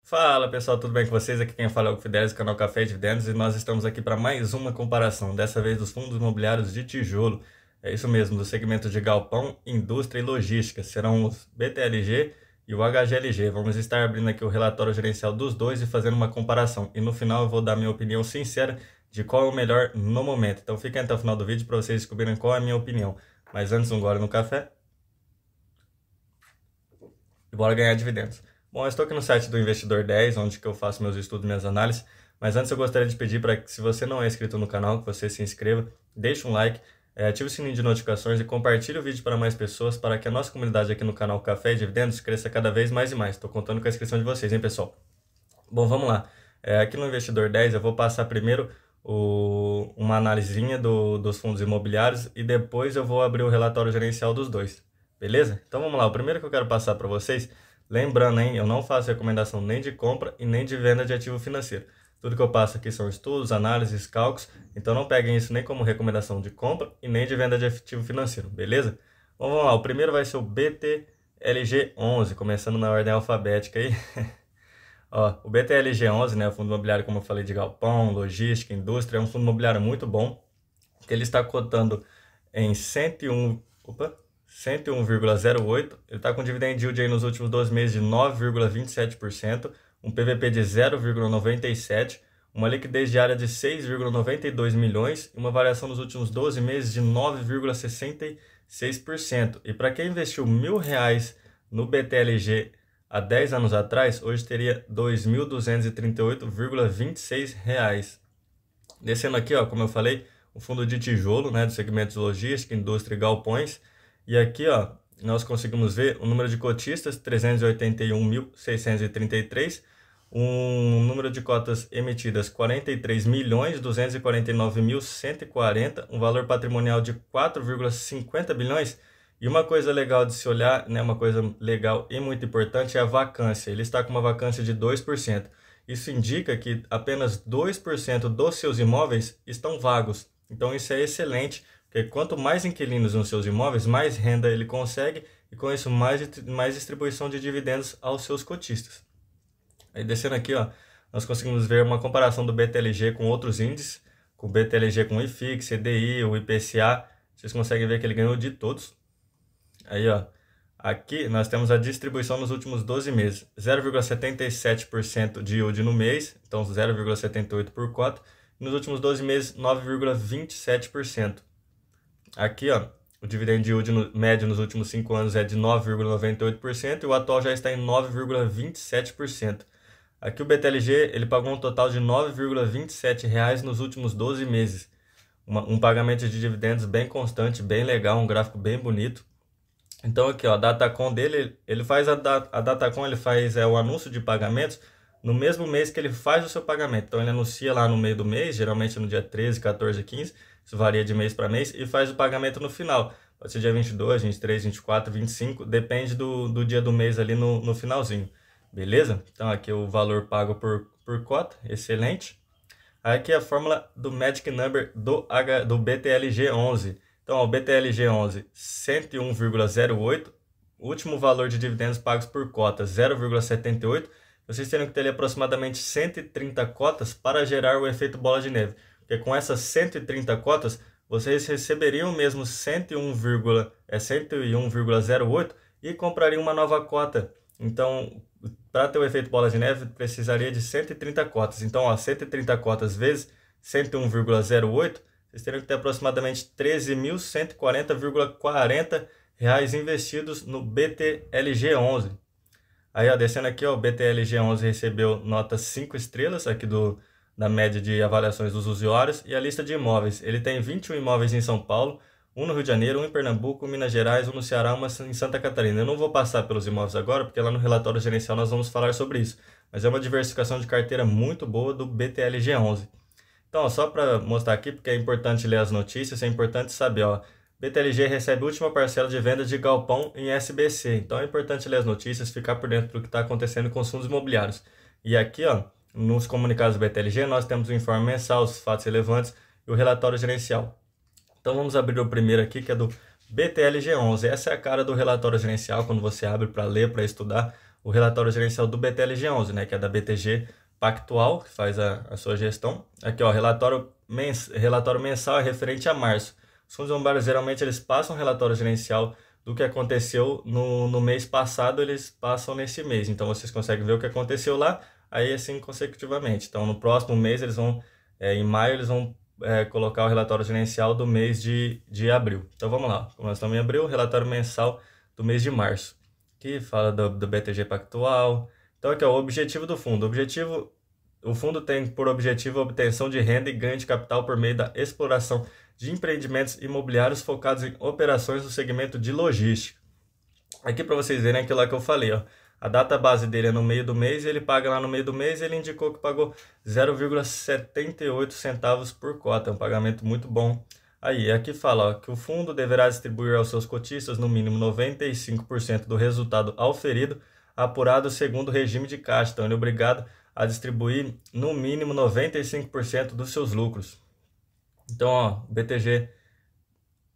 Fala pessoal, tudo bem com vocês? Aqui quem fala é o Fidelis, do canal Café e Dividendos, e nós estamos aqui para mais uma comparação, dessa vez dos fundos imobiliários de tijolo. É isso mesmo, do segmento de galpão, indústria e logística. Serão os BTLG e o HGLG. Vamos estar abrindo aqui o relatório gerencial dos dois e fazendo uma comparação. E no final eu vou dar minha opinião sincera de qual é o melhor no momento. Então fiquem até o final do vídeo para vocês descobrirem qual é a minha opinião. Mas antes, um gole no café e bora ganhar dividendos. Bom, eu estou aqui no site do Investidor 10, onde que eu faço meus estudos, minhas análises, mas antes eu gostaria de pedir para que, se você não é inscrito no canal, que você se inscreva, deixe um like, ative o sininho de notificações e compartilhe o vídeo para mais pessoas, para que a nossa comunidade aqui no canal Café e Dividendos cresça cada vez mais e mais. Estou contando com a inscrição de vocês, hein, pessoal? Bom, vamos lá. Aqui no Investidor 10 eu vou passar primeiro uma analisinha dos fundos imobiliários e depois eu vou abrir o relatório gerencial dos dois, beleza? Então vamos lá, o primeiro que eu quero passar para vocês. Lembrando, hein, eu não faço recomendação nem de compra e nem de venda de ativo financeiro. Tudo que eu passo aqui são estudos, análises, cálculos, então não peguem isso nem como recomendação de compra e nem de venda de ativo financeiro, beleza? Bom, vamos lá, o primeiro vai ser o BTLG11, começando na ordem alfabética aí. Ó, o BTLG11, né, o fundo imobiliário, como eu falei, de galpão, logística, indústria, é um fundo imobiliário muito bom, que ele está cotando em 101,08, ele está com dividend yield aí nos últimos 12 meses de 9,27%, um PVP de 0,97%, uma liquidez diária de 6,92 milhões e uma variação nos últimos 12 meses de 9,66%. E para quem investiu R$1.000 no BTLG há 10 anos atrás, hoje teria R$ 2.238,26. Descendo aqui, ó, como eu falei, o fundo de tijolo, né, do segmento de logística, indústria e galpões. E aqui, ó, nós conseguimos ver o número de cotistas, 381.633, um número de cotas emitidas, 43.249.140, um valor patrimonial de 4,50 bilhões. E uma coisa legal de se olhar, né, uma coisa legal e muito importante é a vacância. Ele está com uma vacância de 2%. Isso indica que apenas 2% dos seus imóveis estão vagos. Então isso é excelente, porque quanto mais inquilinos nos seus imóveis, mais renda ele consegue e com isso mais distribuição de dividendos aos seus cotistas. Aí descendo aqui, ó, nós conseguimos ver uma comparação do BTLG com outros índices, com o BTLG com o IFIX, CDI, o IPCA, vocês conseguem ver que ele ganhou de todos. Aí, ó, aqui nós temos a distribuição nos últimos 12 meses, 0,77% de yield no mês, então 0,78 por cota, e nos últimos 12 meses 9,27%. Aqui, ó, o dividend yield médio nos últimos 5 anos é de 9,98% e o atual já está em 9,27%. Aqui o BTLG ele pagou um total de R$ 9,27 nos últimos 12 meses. Um pagamento de dividendos bem constante, bem legal, um gráfico bem bonito. Então aqui, ó, a Datacom dele, ele faz a Datacom, ele faz o anúncio de pagamentos no mesmo mês que ele faz o seu pagamento. Então ele anuncia lá no meio do mês, geralmente no dia 13, 14, 15, isso varia de mês para mês, e faz o pagamento no final. Pode ser dia 22, 23, 24, 25, depende do dia do mês ali no finalzinho. Beleza? Então aqui o valor pago por cota, excelente. Aqui a fórmula do Magic Number do BTLG11. Então, o BTLG11, 101,08, último valor de dividendos pagos por cota, 0,78. Vocês teriam que ter aproximadamente 130 cotas para gerar o efeito bola de neve. Porque com essas 130 cotas, vocês receberiam mesmo 101,08 e comprariam uma nova cota. Então, para ter o efeito bola de neve, precisaria de 130 cotas. Então, ó, 130 cotas vezes 101,08, vocês teriam que ter aproximadamente R$ 13.140,40 investidos no BTLG11. Aí, ó, descendo aqui, ó, o BTLG11 recebeu nota 5 estrelas aqui da média de avaliações dos usuários. E a lista de imóveis, ele tem 21 imóveis em São Paulo, um no Rio de Janeiro, um em Pernambuco, um em Minas Gerais, um no Ceará, uma em Santa Catarina. Eu não vou passar pelos imóveis agora, porque lá no relatório gerencial nós vamos falar sobre isso. Mas é uma diversificação de carteira muito boa do BTLG11. Então, ó, só para mostrar aqui, porque é importante ler as notícias, é importante saber, ó, BTLG recebe a última parcela de venda de galpão em SBC. Então é importante ler as notícias, ficar por dentro do que está acontecendo com os fundos imobiliários. E aqui, ó, nos comunicados do BTLG, nós temos o informe mensal, os fatos relevantes e o relatório gerencial. Então vamos abrir o primeiro aqui, que é do BTLG11. Essa é a cara do relatório gerencial, quando você abre para ler, para estudar. o relatório gerencial do BTLG11, né, que é da BTG Pactual, que faz a sua gestão. Aqui, ó, relatório mensal é referente a março. Os fundos imobiliários, geralmente, eles passam um relatório gerencial do que aconteceu no mês passado, eles passam nesse mês. Então, vocês conseguem ver o que aconteceu lá, aí assim consecutivamente. Então, no próximo mês, eles vão, em maio, eles vão colocar o relatório gerencial do mês de abril. Então, vamos lá. Como nós estamos em abril, relatório mensal do mês de março, que fala do BTG Pactual. Então, aqui é o objetivo do fundo. O fundo tem por objetivo a obtenção de renda e ganho de capital por meio da exploração de empreendimentos imobiliários focados em operações no segmento de logística. Aqui para vocês verem aquilo lá que eu falei, ó. A data base dele é no meio do mês, ele paga lá no meio do mês, ele indicou que pagou 0,78 centavos por cota, é um pagamento muito bom. Aí, aqui fala, ó, que o fundo deverá distribuir aos seus cotistas no mínimo 95% do resultado auferido, apurado segundo o regime de caixa. Então, ele é obrigado a distribuir no mínimo 95% dos seus lucros. Então, ó,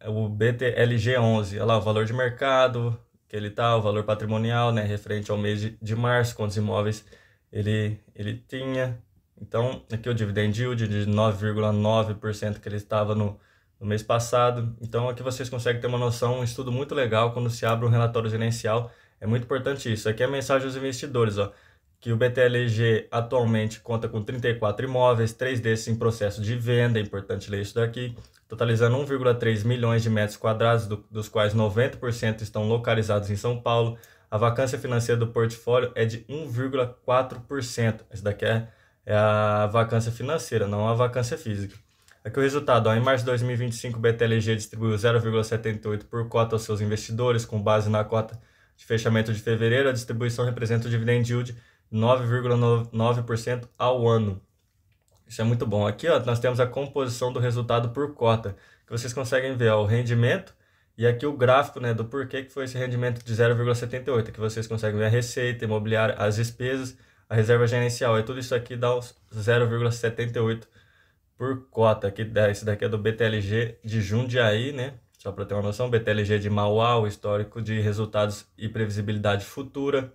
o BTLG11, olha lá, o valor de mercado, que ele tá, o valor patrimonial, né, referente ao mês de março, quantos imóveis ele tinha. Então, aqui o dividend yield de 9,9% que ele estava no mês passado. Então, aqui vocês conseguem ter uma noção, um estudo muito legal quando se abre um relatório gerencial. É muito importante isso. Aqui é a mensagem aos investidores, ó, que o BTLG atualmente conta com 34 imóveis, 3 desses em processo de venda, é importante ler isso daqui, totalizando 1,3 milhões de metros quadrados, dos quais 90% estão localizados em São Paulo. A vacância financeira do portfólio é de 1,4%. Essa daqui é a vacância financeira, não a vacância física. Aqui o resultado, ó, em março de 2025, o BTLG distribuiu 0,78 por cota aos seus investidores, com base na cota de fechamento de fevereiro. A distribuição representa o dividend yield 9,9% ao ano. Isso é muito bom. Aqui, ó, nós temos a composição do resultado por cota, que vocês conseguem ver, ó, o rendimento e aqui o gráfico, né, do porquê que foi esse rendimento de 0,78, que vocês conseguem ver a receita imobiliária, as despesas, a reserva gerencial, e tudo isso aqui dá os 0,78 por cota. Aqui, esse daqui é do BTLG de Jundiaí, né? Só para ter uma noção, BTLG de Mauá, o histórico de resultados e previsibilidade futura.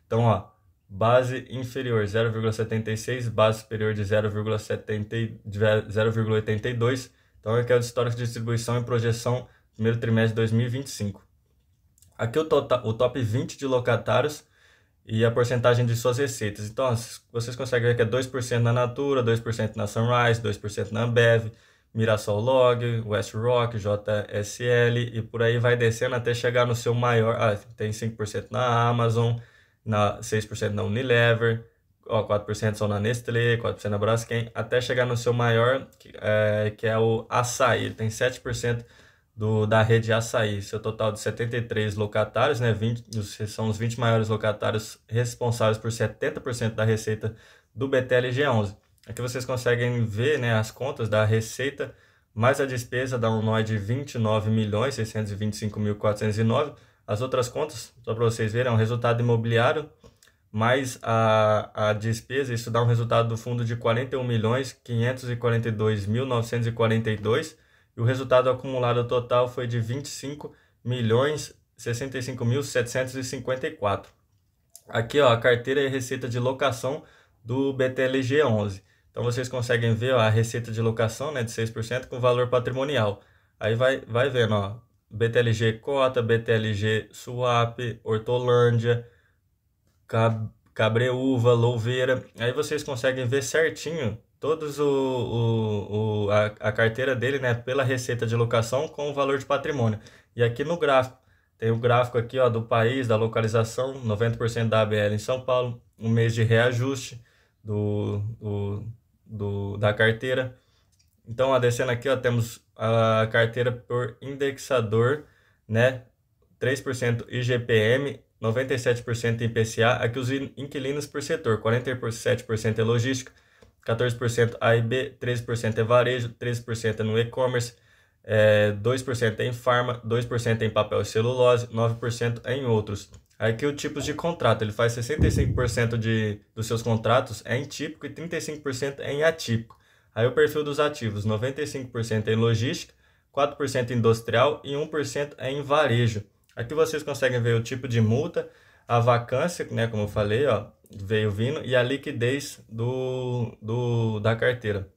Então, ó, base inferior 0,76, base superior de 0,82. Então, aqui é o histórico de distribuição e projeção primeiro trimestre de 2025. Aqui o top 20 de locatários e a porcentagem de suas receitas. Então, vocês conseguem ver que é 2% na Natura, 2% na Sunrise, 2% na Ambev, Mirassol Log, West Rock, JSL e por aí vai descendo até chegar no seu maior. Tem 5% na Amazon, 6% na Unilever, 4% são na Nestlé, 4% na Braskem, até chegar no seu maior, que é o Açaí. Ele tem 7% da rede Açaí. Seu total de 73 locatários, né? São os 20 maiores locatários responsáveis por 70% da receita do BTLG11. Aqui vocês conseguem ver, né, as contas da receita mais a despesa, dá um nó de 29.625.409. As outras contas, só para vocês verem, é um resultado imobiliário mais a despesa, isso dá um resultado do fundo de 41.542.942 e o resultado acumulado total foi de 25.065.754. Aqui, ó, a carteira e a receita de locação do BTLG11. Então vocês conseguem ver, ó, a receita de locação, né, de 6% com valor patrimonial. Aí vai vendo, ó, BTLG Cota, BTLG Swap, Hortolândia, Cabreúva, Louveira. Aí vocês conseguem ver certinho todos a carteira dele, né, pela receita de locação com o valor de patrimônio. E aqui no gráfico, tem o gráfico aqui, ó, do país, da localização, 90% da ABL em São Paulo, um mês de reajuste da carteira. Então, ó, descendo aqui, ó, temos a carteira por indexador, né, 3% IGPM, 97% IPCA. Aqui os inquilinos por setor, 47% é logística, 14% A e B, 13% é varejo, 13% é no e-commerce, 2% é em farma, 2% é em papel e celulose, 9% é em outros. Aqui o tipos de contrato, ele faz 65% dos seus contratos é em típico e 35% é em atípico. Aí o perfil dos ativos, 95% é em logística, 4% em industrial e 1% é em varejo. Aqui vocês conseguem ver o tipo de multa, a vacância, né, como eu falei, ó, veio vindo, e a liquidez da carteira.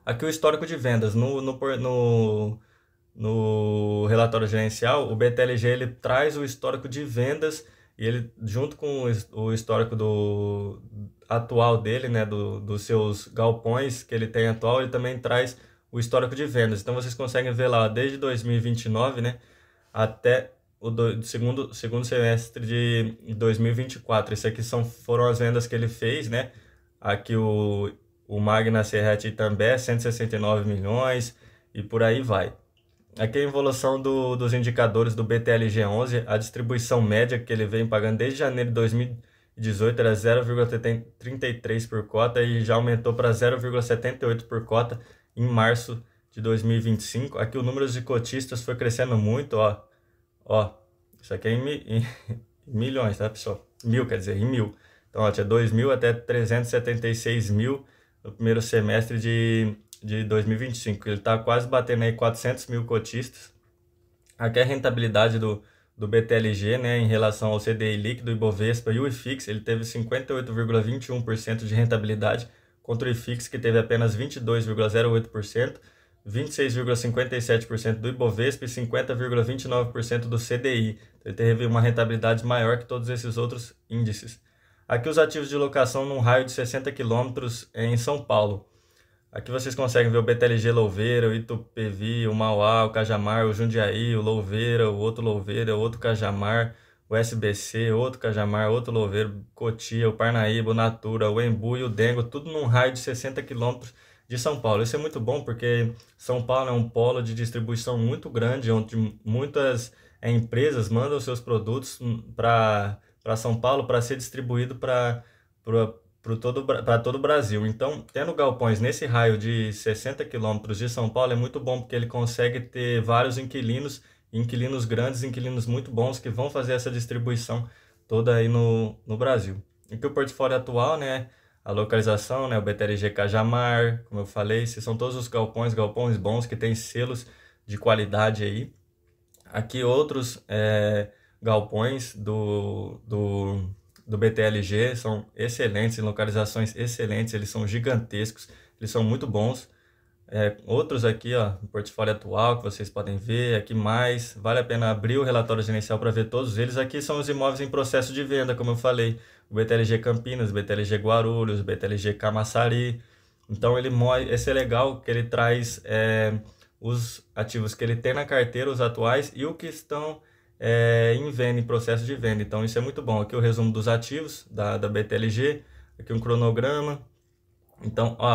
Aqui o histórico de vendas. No relatório gerencial, o BTLG ele traz o histórico de vendas e ele, junto com o histórico atual dele, né, dos seus galpões que ele tem atual, ele também traz o histórico de vendas. Então vocês conseguem ver lá, desde 2029, né, até o segundo semestre de 2024. Isso aqui foram as vendas que ele fez, né? Aqui o Magna Serrete Itambé, 169 milhões e por aí vai. Aqui a evolução dos indicadores do BTLG11, a distribuição média que ele vem pagando desde janeiro de 2018 era 0,33 por cota e já aumentou para 0,78 por cota em março de 2025. Aqui o número de cotistas foi crescendo muito, ó. Ó, isso aqui é em milhões, tá, pessoal? Mil, quer dizer, em mil. Então, ó, tinha 2.000 até 376 mil no primeiro semestre de 2025. Ele está quase batendo aí 400 mil cotistas. Aqui é a rentabilidade do BTLG, né, em relação ao CDI líquido, Ibovespa e o IFIX. Ele teve 58,21% de rentabilidade, contra o IFIX que teve apenas 22,08%. 26,57% do Ibovespa e 50,29% do CDI. Ele teve uma rentabilidade maior que todos esses outros índices. Aqui os ativos de locação num raio de 60 km em São Paulo. Aqui vocês conseguem ver o BTLG Louveira, o Itupevi, o Mauá, o Cajamar, o Jundiaí, o Louveira, o outro Cajamar, o SBC, outro Cajamar, outro Louveira, Cotia, o Parnaíba, o Natura, o Embu e o Dengo, tudo num raio de 60 km de São Paulo. Isso é muito bom porque São Paulo é um polo de distribuição muito grande, onde muitas empresas mandam seus produtos para São Paulo para ser distribuído para todo o Brasil. Então, tendo galpões nesse raio de 60 quilômetros de São Paulo é muito bom porque ele consegue ter vários inquilinos grandes, inquilinos muito bons que vão fazer essa distribuição toda aí no Brasil. Aqui o portfólio atual, né? A localização, né, o BTLG Cajamar, como eu falei, esses são todos os galpões bons que têm selos de qualidade aí. Aqui outros galpões do BTLG são excelentes, em localizações excelentes, eles são gigantescos, eles são muito bons. Outros aqui, ó, no portfólio atual que vocês podem ver, aqui mais, vale a pena abrir o relatório gerencial para ver todos eles. Aqui são os imóveis em processo de venda, como eu falei, o BTLG Campinas, o BTLG Guarulhos, o BTLG Camaçari. Então esse é legal que ele traz os ativos que ele tem na carteira, os atuais e o que estão em venda, em processo de venda. Então isso é muito bom. Aqui o resumo dos ativos da BTLG, aqui um cronograma. Então, ó, a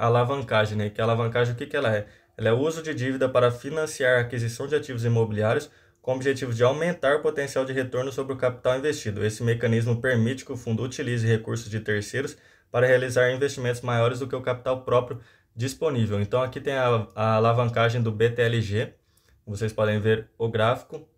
alavancagem, né? Que a alavancagem, o que ela é? Ela é o uso de dívida para financiar a aquisição de ativos imobiliários com o objetivo de aumentar o potencial de retorno sobre o capital investido. Esse mecanismo permite que o fundo utilize recursos de terceiros para realizar investimentos maiores do que o capital próprio disponível. Então, aqui tem a alavancagem do BTLG. Vocês podem ver o gráfico.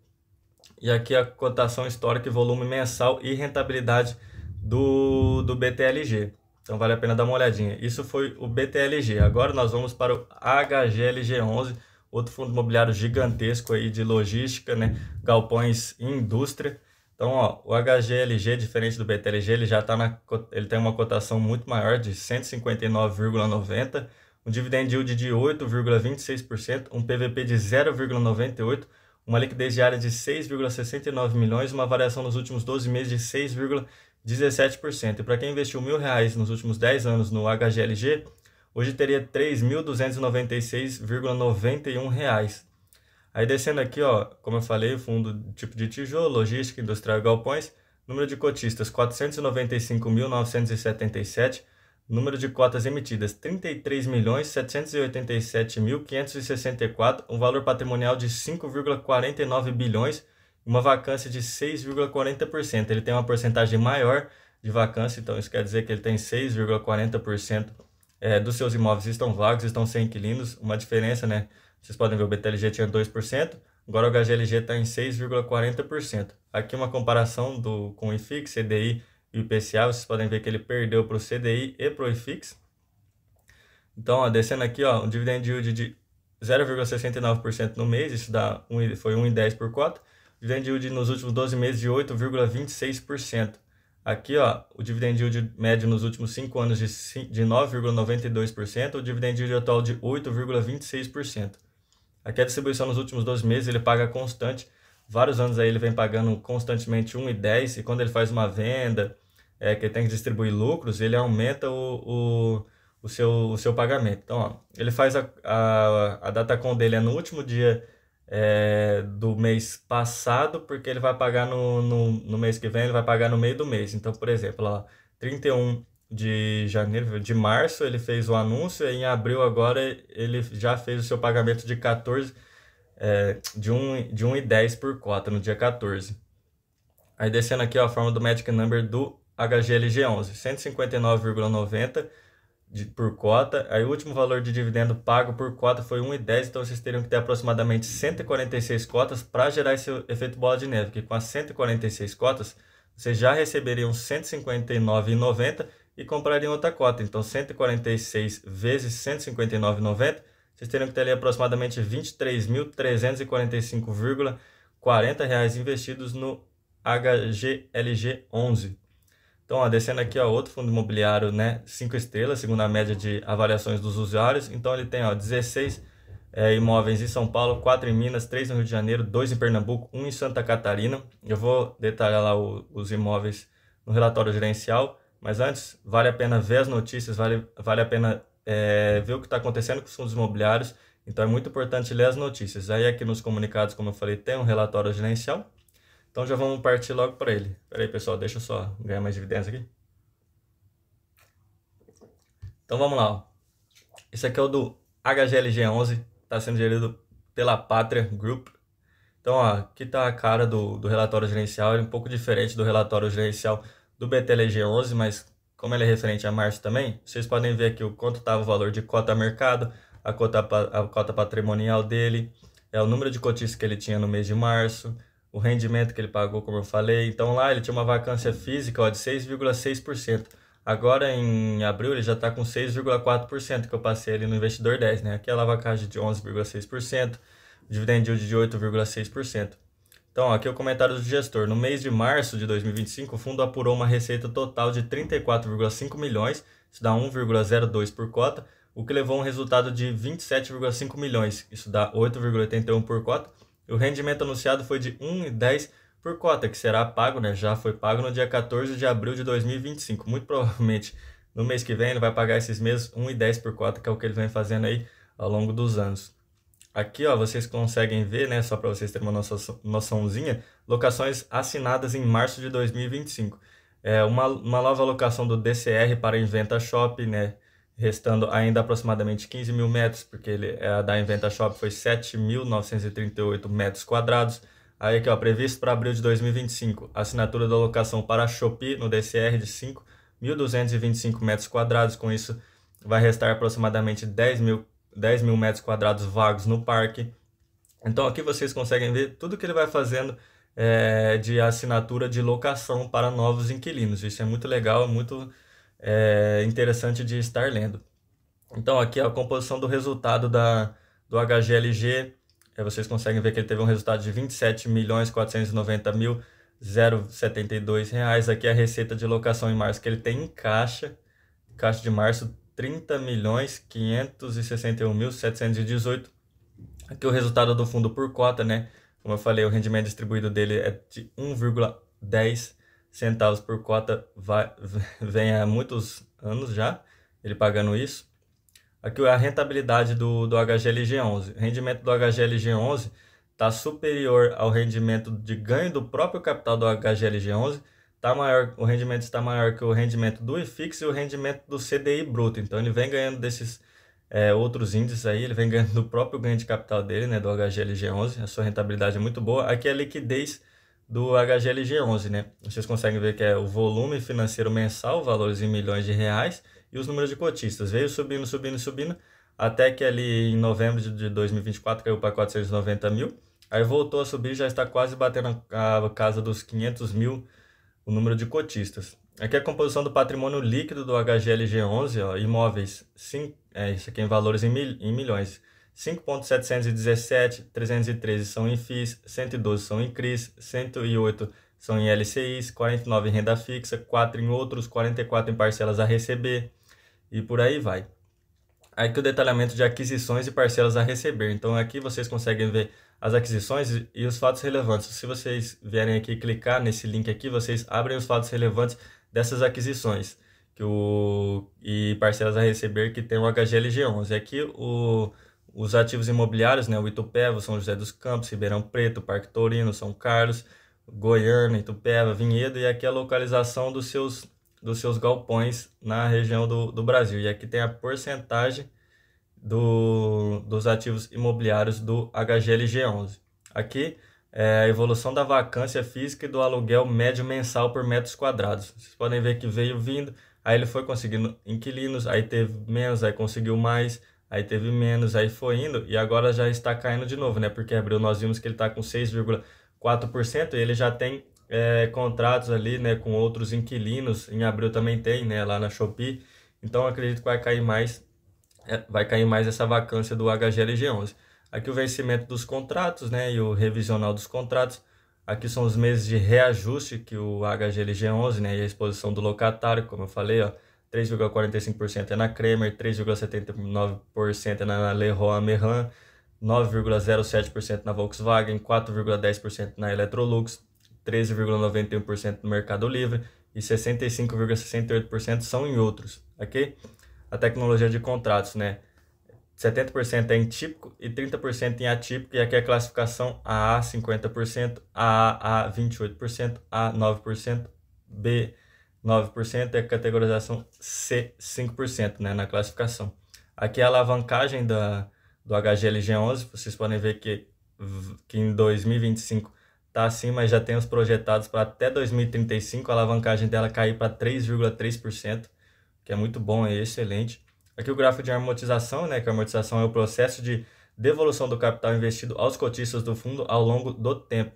E aqui a cotação histórica, volume mensal e rentabilidade do BTLG. Então vale a pena dar uma olhadinha. Isso foi o BTLG. Agora nós vamos para o HGLG11, outro fundo imobiliário gigantesco aí de logística, né? Galpões e indústria. Então, ó, o HGLG, diferente do BTLG, ele tem uma cotação muito maior de 159,90, um dividend yield de 8,26%, um PVP de 0,98%, uma liquidez diária de 6,69 milhões, uma variação nos últimos 12 meses de 6,17%. E para quem investiu R$1.000 nos últimos 10 anos no HGLG, hoje teria R$ 3.296,91. Aí descendo aqui, ó, como eu falei, fundo tipo de tijolo, logística, industrial e galpões, número de cotistas 495.977, número de cotas emitidas 33.787.564, um valor patrimonial de 5,49 bilhões, uma vacância de 6,40%. Ele tem uma porcentagem maior de vacância, então isso quer dizer que ele tem 6,40% dos seus imóveis estão vagos, estão sem inquilinos, uma diferença, né? Vocês podem ver o BTLG tinha 2%, agora o HGLG está em 6,40%. Aqui uma comparação com o IFIX, CDI e o IPCA, vocês podem ver que ele perdeu para o CDI e para o IFIX. Então, ó, descendo aqui, ó, um dividend yield de 0,69% no mês, isso foi 1,10 por cota. Dividend yield nos últimos 12 meses de 8,26%. Aqui, ó, o dividend yield médio nos últimos 5 anos de 9,92%, o dividend yield atual de 8,26%. Aqui a distribuição nos últimos 12 meses ele paga constante. Vários anos aí ele vem pagando constantemente 1,10 e quando ele faz uma venda, que ele tem que distribuir lucros, ele aumenta o seu pagamento. Então, ó, ele faz a Datacom dele no último dia do mês passado, porque ele vai pagar no mês que vem, ele vai pagar no meio do mês. Então, por exemplo, ó, 31 de março ele fez o anúncio e em abril agora ele já fez o seu pagamento de 14, de 1,10 por cota no dia 14. Aí descendo aqui ó, a forma do Magic Number do HGLG11, 159,90 por cota. Aí o último valor de dividendo pago por cota foi 1,10, então vocês teriam que ter aproximadamente 146 cotas para gerar esse efeito bola de neve, que com as 146 cotas vocês já receberiam 159,90 e comprariam outra cota. Então 146 vezes 159,90, vocês teriam que ter ali aproximadamente R$ 23.345,40 investidos no HGLG11. Então, ó, descendo aqui, ó, outro fundo imobiliário, né, 5 estrelas, segundo a média de avaliações dos usuários. Então, ele tem, ó, 16 imóveis em São Paulo, 4 em Minas, 3 no Rio de Janeiro, 2 em Pernambuco, 1 em Santa Catarina. Eu vou detalhar lá os imóveis no relatório gerencial, mas antes, vale a pena ver as notícias, vale a pena ver o que está acontecendo com os fundos imobiliários. Então, é muito importante ler as notícias. Aí, aqui nos comunicados, como eu falei, tem um relatório gerencial. Então já vamos partir logo para ele. Espera aí, pessoal, deixa eu só ganhar mais dividendos aqui. Então vamos lá. Ó. Esse aqui é o do HGLG11, está sendo gerido pela Pátria Group. Então, ó, aqui está a cara do relatório gerencial, ele é um pouco diferente do relatório gerencial do BTLG11, mas como ele é referente a março também, vocês podem ver aqui o quanto estava o valor de cota mercado, a cota patrimonial dele, o número de cotistas que ele tinha no mês de março, o rendimento que ele pagou, como eu falei. Então lá ele tinha uma vacância física ó, de 6,6%. Agora em abril ele já está com 6,4% que eu passei ali no Investidor 10, né? Aqui é a alavancagem de 11,6%, dividend yield de 8,6%. Então ó, aqui é o comentário do gestor. No mês de março de 2025, o fundo apurou uma receita total de 34,5 milhões, isso dá 1,02 por cota, o que levou a um resultado de 27,5 milhões, isso dá 8,81 por cota. O rendimento anunciado foi de 1,10 por cota, que será pago, né? Já foi pago no dia 14 de abril de 2025. Muito provavelmente no mês que vem ele vai pagar esses mesmos 1,10 por cota, que é o que ele vem fazendo aí ao longo dos anos. Aqui, ó, vocês conseguem ver, né? Só para vocês terem uma noçãozinha, locações assinadas em março de 2025. Uma nova locação do DCR para Inventa Shop, né? Restando ainda aproximadamente 15 mil metros, porque a da Inventa Shop foi 7.938 metros quadrados. Aí aqui, ó, previsto para abril de 2025, assinatura da locação para a Shopee no DCR de 5.225 metros quadrados. Com isso, vai restar aproximadamente 10 mil metros quadrados vagos no parque. Então aqui vocês conseguem ver tudo que ele vai fazendo de assinatura de locação para novos inquilinos. Isso é muito legal, muito interessante de estar lendo. Então aqui é a composição do resultado do HGLG. Vocês conseguem ver que ele teve um resultado de R$ 27.490.072. Aqui é a receita de locação em março que ele tem em caixa de março, 30.561.718. Aqui o resultado do fundo por cota, né? Como eu falei, o rendimento distribuído dele é de 1,10 centavos por cota, vem há muitos anos já, ele pagando isso. Aqui a rentabilidade do HGLG11. O rendimento do HGLG11 está superior ao rendimento de ganho do próprio capital do HGLG11. O rendimento está maior que o rendimento do IFIX e o rendimento do CDI bruto. Então ele vem ganhando desses outros índices aí, ele vem ganhando do próprio ganho de capital dele, né, do HGLG11. A sua rentabilidade é muito boa. Aqui é a liquidez do HGLG11, né? Vocês conseguem ver que é o volume financeiro mensal, valores em milhões de reais, e os números de cotistas. Veio subindo, subindo, subindo, até que ali em novembro de 2024 caiu para 490 mil. Aí voltou a subir, já está quase batendo a casa dos 500 mil o número de cotistas. Aqui é a composição do patrimônio líquido do HGLG11, ó, imóveis, isso aqui em valores em milhões, 5.717, 313 são em FIIs, 112 são em CRIs, 108 são em LCIs, 49 em renda fixa, 4 em outros, 44 em parcelas a receber e por aí vai. Aqui o detalhamento de aquisições e parcelas a receber. Então aqui vocês conseguem ver as aquisições e os fatos relevantes. Se vocês vierem aqui clicar nesse link aqui, vocês abrem os fatos relevantes dessas aquisições e parcelas a receber que tem o HGLG11. Aqui os ativos imobiliários, né, o Itupeva, São José dos Campos, Ribeirão Preto, Parque Taurino, São Carlos, Goiânia, Itupeva, Vinhedo, e aqui a localização dos seus galpões na região do Brasil. E aqui tem a porcentagem dos ativos imobiliários do HGLG11. Aqui é a evolução da vacância física e do aluguel médio mensal por metros quadrados. Vocês podem ver que veio vindo, aí ele foi conseguindo inquilinos, aí teve menos, aí conseguiu mais, aí teve menos, aí foi indo, e agora já está caindo de novo, né? Porque abril nós vimos que ele está com 6,4% e ele já tem contratos ali, né, com outros inquilinos. Em abril também tem, né, lá na Shopee. Então acredito que vai cair mais essa vacância do HGLG11. Aqui o vencimento dos contratos, né, e o revisional dos contratos. Aqui são os meses de reajuste que o HGLG11, né, e a exposição do locatário, como eu falei, ó, 3,45% é na Kremer, 3,79% é na Leroy Merlin, 9,07% na Volkswagen, 4,10% na Electrolux, 13,91% no Mercado Livre e 65,68% são em outros, ok? A tecnologia de contratos, né? 70% é em típico e 30% em atípico, e aqui a classificação AA 50%, AAA 28%, A 9%, B 9% e a categorização C 5%, né, na classificação. Aqui a alavancagem do HGLG11, vocês podem ver que em 2025 está assim, mas já tem os projetados para até 2035 a alavancagem dela cair para 3,3%, que é muito bom, é excelente. Aqui o gráfico de amortização, né, que a amortização é o processo de devolução do capital investido aos cotistas do fundo ao longo do tempo.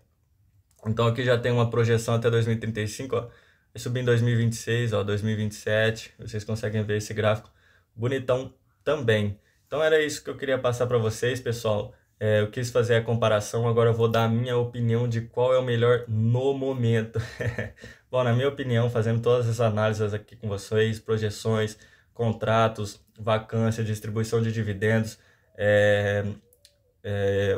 Então aqui já tem uma projeção até 2035, ó, vai subir em 2026, ó, 2027, vocês conseguem ver esse gráfico bonitão também. Então era isso que eu queria passar para vocês, pessoal. Eu quis fazer a comparação, agora eu vou dar a minha opinião de qual é o melhor no momento. Bom, na minha opinião, fazendo todas as análises aqui com vocês, projeções, contratos, vacância, distribuição de dividendos,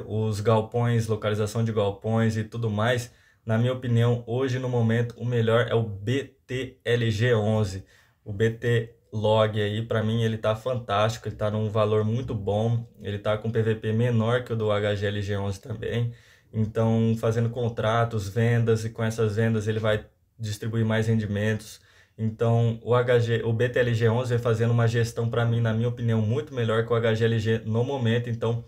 os galpões, localização de galpões e tudo mais, na minha opinião, hoje no momento, o melhor é o BTLG11. O BT Log aí, para mim, ele tá fantástico, ele tá num valor muito bom, ele tá com PVP menor que o do HGLG11 também. Então, fazendo contratos, vendas, e com essas vendas ele vai distribuir mais rendimentos. Então, o BTLG11 vem fazendo uma gestão, para mim, na minha opinião, muito melhor que o HGLG no momento. Então,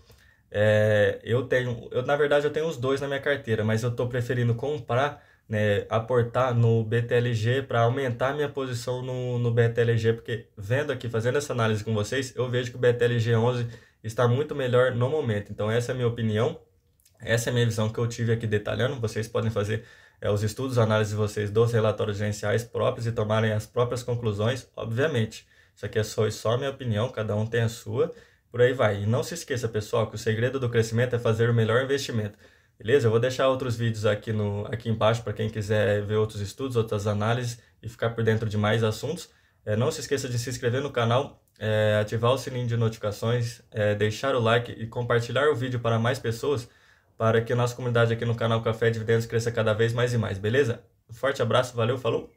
na verdade, eu tenho os dois na minha carteira, mas eu estou preferindo comprar, né, aportar no BTLG para aumentar a minha posição no BTLG, porque vendo aqui, fazendo essa análise com vocês, eu vejo que o BTLG11 está muito melhor no momento. Então, essa é a minha opinião, essa é a minha visão que eu tive aqui detalhando. Vocês podem fazer os estudos, a análise de vocês dos relatórios gerenciais próprios e tomarem as próprias conclusões, obviamente. Isso aqui é só a minha opinião, cada um tem a sua, por aí vai. E não se esqueça, pessoal, que o segredo do crescimento é fazer o melhor investimento. Beleza? Eu vou deixar outros vídeos aqui embaixo para quem quiser ver outros estudos, outras análises e ficar por dentro de mais assuntos. Não se esqueça de se inscrever no canal, ativar o sininho de notificações, deixar o like e compartilhar o vídeo para mais pessoas, para que a nossa comunidade aqui no canal Café Dividendos cresça cada vez mais e mais, beleza? Um forte abraço, valeu, falou!